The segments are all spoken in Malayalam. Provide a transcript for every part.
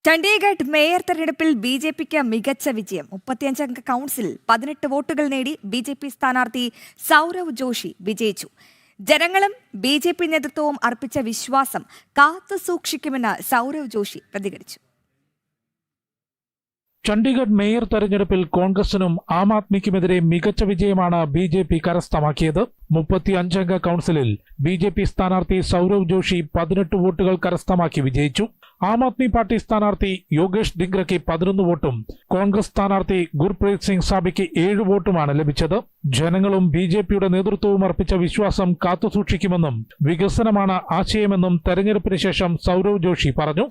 ചണ്ഡീഗഡ് മേയർ തെരഞ്ഞെടുപ്പിൽ ബിജെപിക്ക് മികച്ച വിജയം. 35-അംഗ കൗൺസിൽ 18 വോട്ടുകൾ നേടി ബിജെപി സ്ഥാനാർത്ഥി സൗരവ് ജോഷി വിജയിച്ചു. ജനങ്ങളും ബിജെപി നേതൃത്വവും അർപ്പിച്ച വിശ്വാസം കാത്തുസൂക്ഷിക്കുമെന്ന് സൗരവ് ജോഷി പ്രതികരിച്ചു. ചണ്ഡീഗഡ് മേയർ തെരഞ്ഞെടുപ്പിൽ കോൺഗ്രസിനും ആം ആദ്മിക്കുമെതിരെ മികച്ച വിജയമാണ് ബിജെപി കരസ്ഥമാക്കിയത്. 35-അംഗ കൗൺസിലിൽ ബിജെപി സ്ഥാനാർത്ഥി സൗരവ് ജോഷി 18 വോട്ടുകൾ കരസ്ഥമാക്കി വിജയിച്ചു. ആം ആദ്മി പാർട്ടി സ്ഥാനാർത്ഥി യോഗേഷ് ഡിംഗ്രയ്ക്ക് 11 വോട്ടും കോൺഗ്രസ് സ്ഥാനാർത്ഥി ഗുർപ്രീത് സിംഗ് സാബിക്ക് 7 വോട്ടുമാണ് ലഭിച്ചത്. ജനങ്ങളും ബിജെപിയുടെ നേതൃത്വവും അർപ്പിച്ച വിശ്വാസം കാത്തുസൂക്ഷിക്കുമെന്നും വികസനമാണ് ആശയമെന്നും തെരഞ്ഞെടുപ്പിന് ശേഷം സൗരവ് ജോഷി പറഞ്ഞു.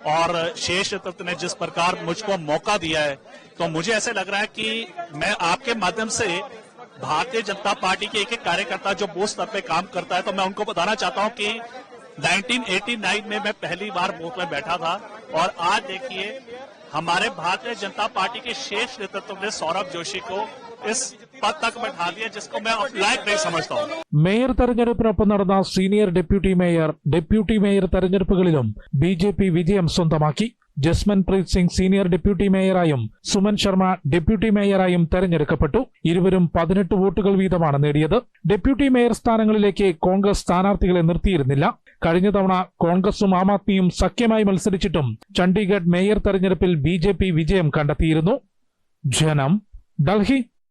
और शेष नेतृत्व ने जिस प्रकार मुझको मौका दिया है, तो मुझे ऐसे लग रहा है कि मैं आपके माध्यम से भारतीय जनता पार्टी के एक एक कार्यकर्ता जो बूथ स्तर पे काम करता है, तो मैं उनको बताना चाहता हूं कि 1989 में मैं पहली बार बूथ में बैठा था और आज देखिए हमारे भारतीय जनता पार्टी के शेष नेतृत्व ने सौरभ जोशी को इस पद तक बैठा दिया, जिसको मैं लायक नहीं समझता हूं. മേയർ തെരഞ്ഞെടുപ്പിനൊപ്പം നടന്ന സീനിയർ ഡെപ്യൂട്ടി മേയർ തെരഞ്ഞെടുപ്പുകളിലും ബിജെപി വിജയം സ്വന്തമാക്കി. ജസ്മൻപ്രീത് സിംഗ് സീനിയർ ഡെപ്യൂട്ടി മേയറായും സുമൻ ശർമ്മ ഡെപ്യൂട്ടി മേയറായും തെരഞ്ഞെടുക്കപ്പെട്ടു. ഇരുവരും 18 വോട്ടുകൾ വീതമാണ് നേടിയത്. ഡെപ്യൂട്ടി മേയർ സ്ഥാനങ്ങളിലേക്ക് കോൺഗ്രസ് സ്ഥാനാർത്ഥികളെ നിർത്തിയിരുന്നില്ല. കഴിഞ്ഞ തവണ കോൺഗ്രസും ആം ആദ്മിയും സഖ്യമായി മത്സരിച്ചിട്ടും ചണ്ഡീഗഡ് മേയർ തെരഞ്ഞെടുപ്പിൽ ബിജെപി വിജയം കണ്ടെത്തിയിരുന്നു. ജനം, ഡൽഹി.